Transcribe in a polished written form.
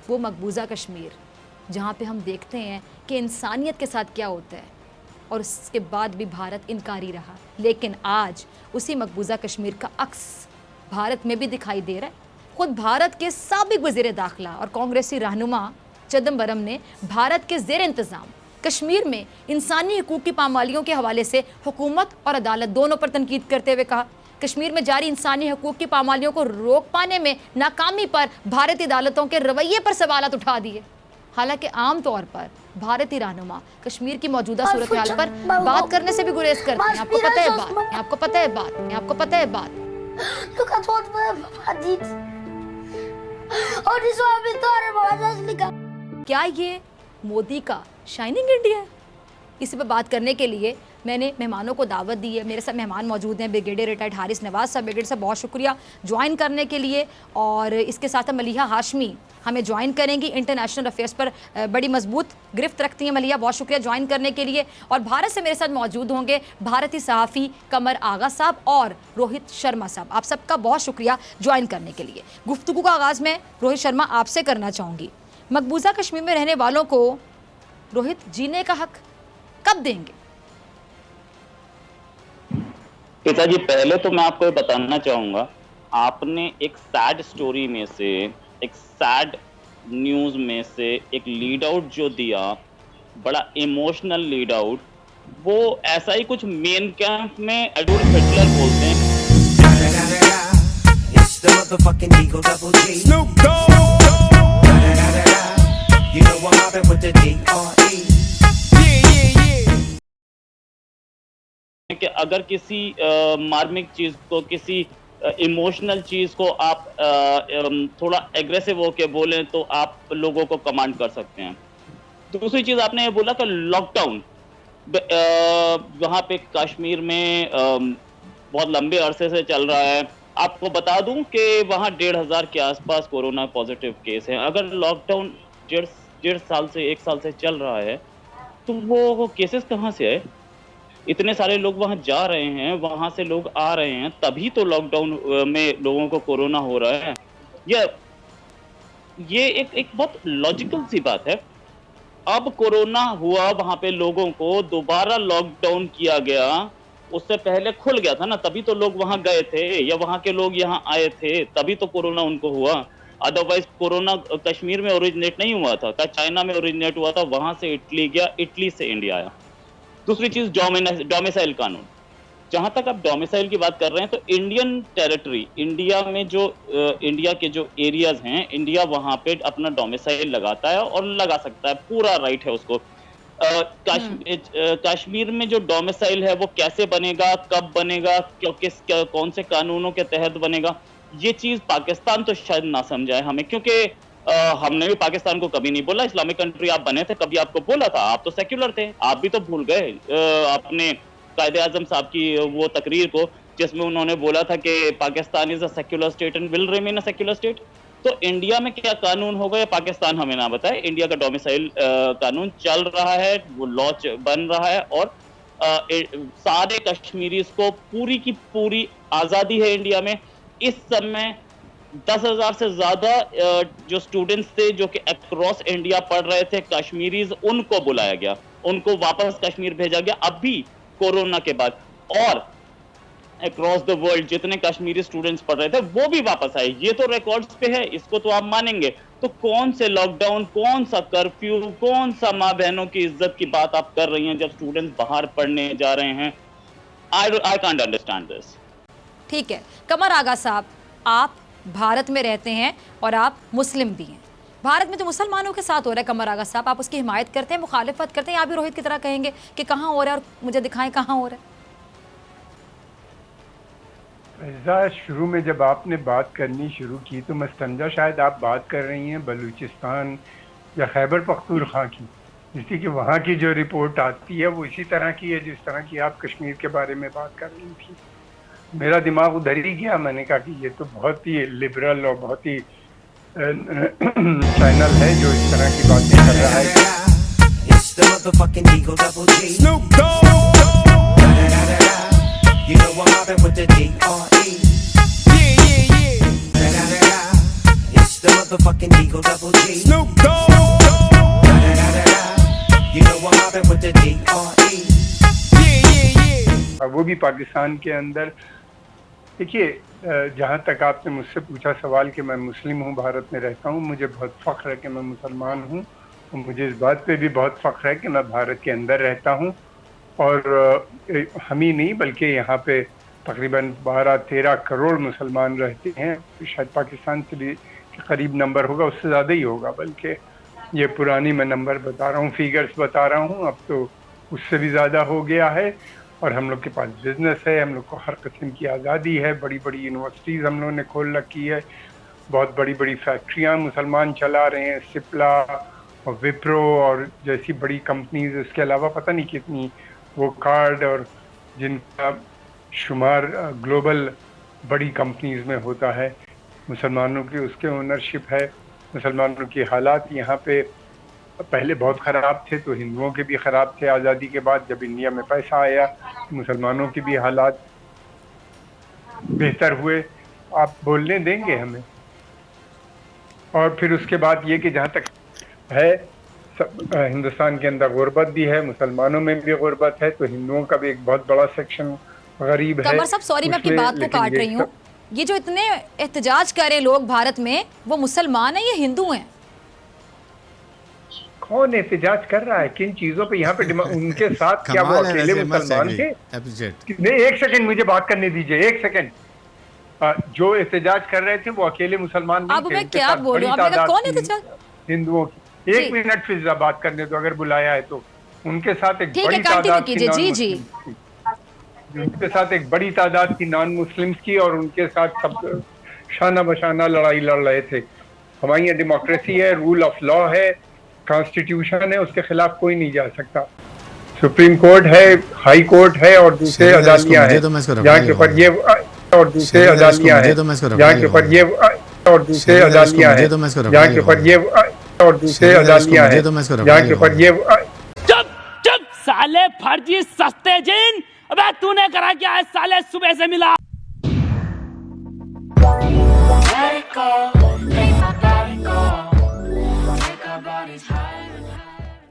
वो मकबूजा कश्मीर जहाँ पे हम देखते हैं कि इंसानियत के साथ क्या होता है, और उसके बाद भी भारत इनकारी रहा। लेकिन आज उसी मकबूजा कश्मीर का अक्स भारत में भी दिखाई दे रहा है। खुद भारत के साबिक वज़ीर दाखिला और कांग्रेसी रहनुमा चिदम्बरम ने भारत के ज़ेर इंतज़ाम कश्मीर में इंसानी हकूक़ की पामालियों के हवाले से हुकूमत और अदालत दोनों पर तनकीद करते हुए कहा, कश्मीर में जारी इंसानी हकूक़ की पामालियों को रोक पाने में नाकामी पर भारतीय अदालतों के रवैये पर सवालात उठा दिए। हालांकि आम तौर पर भारतीय रहनुमा कश्मीर की मौजूदा सूरत हाल पर बात करने से भी गुरेज करते हैं। आपको पता है बात, आपको पता है बात, आपको पता है बात। क्या ये मोदी का शाइनिंग इंडिया है? इसी पर बात करने के लिए मैंने मेहमानों को दावत दी है। मेरे साथ मेहमान मौजूद हैं ब्रिगेडियर रिटायर्ड हारिस नवाज साहब। ब्रिगेडियर साहब बहुत शुक्रिया ज्वाइन करने के लिए। और इसके साथ मलिहा हाशमी हमें ज्वाइन करेंगी, इंटरनेशनल अफेयर्स पर बड़ी मजबूत गिरफ्त रखती हैं मलिहा, बहुत शुक्रिया ज्वाइन करने के लिए। और भारत से मेरे साथ मौजूद होंगे भारतीय सहाफ़ी कमर आगा साहब और रोहित शर्मा साहब। आप सबका बहुत शुक्रिया ज्वाइन करने के लिए। गुफ्तगू का आगाज़ मैं रोहित शर्मा आपसे करना चाहूँगी। मकबूजा कश्मीर में रहने वालों को रोहित जीने का हक कब देंगे? पिताजी, पहले तो मैं आपको बताना चाहूंगा, आपने एक सैड स्टोरी में से, एक सैड न्यूज में से एक लीड आउट जो दिया, बड़ा इमोशनल लीड आउट, वो ऐसा ही कुछ मेन कैंप में एडोल्फ हिटलर बोलते हैं। कि अगर किसी मार्मिक चीज को, किसी इमोशनल चीज को आप थोड़ा एग्रेसिव होके बोलें तो आप लोगों को कमांड कर सकते हैं। दूसरी चीज आपने ये बोला कि लॉकडाउन वहां पे कश्मीर में बहुत लंबे अरसे से चल रहा है। आपको बता दूं कि वहां 1,500 के आसपास कोरोना पॉजिटिव केस हैं। अगर लॉकडाउन डेढ़ साल से, एक साल से चल रहा है तो वो केसेस कहाँ से आए? इतने सारे लोग वहां जा रहे हैं, वहां से लोग आ रहे हैं, तभी तो लॉकडाउन में लोगों को कोरोना हो रहा है। ये एक बहुत लॉजिकल सी बात है। अब कोरोना हुआ, वहां पे लोगों को दोबारा लॉकडाउन किया गया, उससे पहले खुल गया था ना, तभी तो लोग वहां गए थे, या वहां के लोग यहाँ आए थे, तभी तो कोरोना उनको हुआ। अदरवाइज कोरोना कश्मीर में ओरिजिनेट नहीं हुआ था, चाइना में ओरिजिनेट हुआ था, वहां से इटली गया, इटली से इंडिया आया। दूसरी चीज डोमिसाइल कानून। जहां तक आप डोमिसाइल की बात कर रहे हैं तो इंडियन टेरिटरी, इंडिया में जो इंडिया के जो एरियाज हैं, इंडिया वहां पे अपना डोमिसाइल लगाता है और लगा सकता है, पूरा राइट है उसको। कश्मीर में जो डोमिसाइल है वो कैसे बनेगा, कब बनेगा, कौन से कानूनों के तहत बनेगा, ये चीज पाकिस्तान तो शायद ना समझाए हमें, क्योंकि हमने भी पाकिस्तान को कभी नहीं बोला इस्लामिक कंट्री आप बने थे, कभी आपको बोला था? आप तो सेक्युलर थे, आप भी तो भूल गए अपने कायदे आजम साहब की वो तकरीर को, जिसमें उन्होंने बोला था कि Pakistan is a secular state and will remain a secular state. तो इंडिया में क्या कानून होगा, या पाकिस्तान हमें ना बताए। इंडिया का डोमिसाइल कानून चल रहा है, वो लॉ बन रहा है, और सारे कश्मीरीज को पूरी की पूरी आजादी है इंडिया में। इस समय 10,000 से ज्यादा जो स्टूडेंट्स थे जो कि अक्रॉस इंडिया पढ़ रहे थे, कश्मीरीज, उनको बुलाया गया, उनको वापस कश्मीर भेजा गया अभी कोरोना के बाद। और अक्रॉस द वर्ल्ड जितने कश्मीरी स्टूडेंट्स पढ़ रहे थे वो भी वापस आए। ये तो रिकॉर्ड्स पे है, इसको तो आप मानेंगे। तो कौन से लॉकडाउन, कौन सा कर्फ्यू, कौन सा माँ बहनों की इज्जत की बात आप कर रही हैं जब स्टूडेंट्स बाहर पढ़ने जा रहे हैं? I can't understand this. ठीक है कमर आगा साहब, आप भारत में रहते हैं और आप मुस्लिम भी हैं। भारत में तो मुसलमानों के साथ हो रहा है कमर आगा साहब, आप उसकी हिमायत करते हैं, मुखालिफत करते हैं, आप भी रोहित की तरह कहेंगे कि कहाँ हो रहा है और मुझे दिखाएं कहाँ हो रहा है? शुरू में जब आपने बात करनी शुरू की तो मैं समझा शायद आप बात कर रही हैं बलूचिस्तान या खैबर पख्तूनख्वा की, जिसकी कि वहाँ की जो रिपोर्ट आती है वो इसी तरह की है जिस तरह की आप कश्मीर के बारे में बात कर रही थी। मेरा दिमाग उधर ही गया, मैंने कहा कि ये तो बहुत ही लिबरल और बहुत ही चैनल है जो इस तरह की बातें कर रहा है। You know I'm mobbing with the D.R.E. Yeah. It's the motherfucking Eagle Double G. Snoop Dogg. You know I'm mobbing with the D.R.E. वो भी पाकिस्तान के अंदर। देखिए, जहाँ तक आपने मुझसे पूछा सवाल कि मैं मुस्लिम हूँ, भारत में रहता हूँ, मुझे बहुत फ़ख्र है कि मैं मुसलमान हूँ और मुझे इस बात पे भी बहुत फ़ख्र है कि मैं भारत के अंदर रहता हूँ। और हम ही नहीं बल्कि यहाँ पे तकरीबन 12-13 करोड़ मुसलमान रहते हैं। शायद पाकिस्तान से भी करीब नंबर होगा, उससे ज़्यादा ही होगा, बल्कि ये पुरानी मैं नंबर बता रहा हूँ, फिगर्स बता रहा हूँ, अब तो उससे भी ज़्यादा हो गया है। और हम लोग के पास बिजनेस है, हम लोग को हर किस्म की आज़ादी है, बड़ी बड़ी यूनिवर्सिटीज़ हम लोगों ने खोल रखी है, बहुत बड़ी बड़ी फैक्ट्रियाँ मुसलमान चला रहे हैं, सिप्ला और विप्रो और जैसी बड़ी कंपनीज। इसके अलावा पता नहीं कितनी वो कार्ड और जिनका शुमार ग्लोबल बड़ी कंपनीज में होता है, मुसलमानों की उसके ओनरशिप है। मुसलमानों की हालात यहाँ पे पहले बहुत ख़राब थे, तो हिंदुओं के भी ख़राब थे आज़ादी के बाद। जब इंडिया में पैसा आया, मुसलमानों के भी हालात बेहतर हुए। आप बोलने देंगे हमें? और फिर उसके बाद ये कि जहाँ तक है हिंदुस्तान के अंदर गुर्बत भी है, मुसलमानों में भी गुर्बत है, तो हिंदुओं का भी एक बहुत बड़ा सेक्शन गरीब है। कमर साहब सॉरी मैं आपकी बात को काट रही हूँ, ये जो इतने एहतजाज कर रहे लोग भारत में, वो मुसलमान हैं या हिंदू हैं? कौन एहतजाज कर रहा है, किन चीजों पे? यहाँ पे उनके साथ क्या वो अकेले मुसलमान थे? नहीं, एक सेकंड मुझे बात करने दीजिए, एक सेकंड। जो एहतजाज कर रहे थे वो अकेले मुसलमान नहीं थे। अब मैं क्या बोल रही हूँ, कौन एहतजाज? हिंदुओं की। एक मिनट फिजा बात करने दो, अगर बुलाया है तो। उनके साथ एक बड़ी तादाद की नॉन मुस्लिम्स की, और उनके साथ सब शाना बशाना लड़ाई लड़ रहे थे। हमारी यहाँ डेमोक्रेसी है, रूल ऑफ लॉ है, कॉन्स्टिट्यूशन है, उसके खिलाफ कोई नहीं जा सकता। सुप्रीम कोर्ट है, हाई कोर्ट है और दूसरे अदालतियां हैं जहाँ के ऊपर ये और दूसरे अदालतियां हैं जहाँ के ऊपर ये और दूसरे अदालतियां हैं जहाँ के ऊपर ये और दूसरे अदालतियां हैं जहाँ के ऊपर ये। चुप चुप साले फर्जी सस्ते जिन, अबे तूने करा क्या है साले, सुबह से मिला।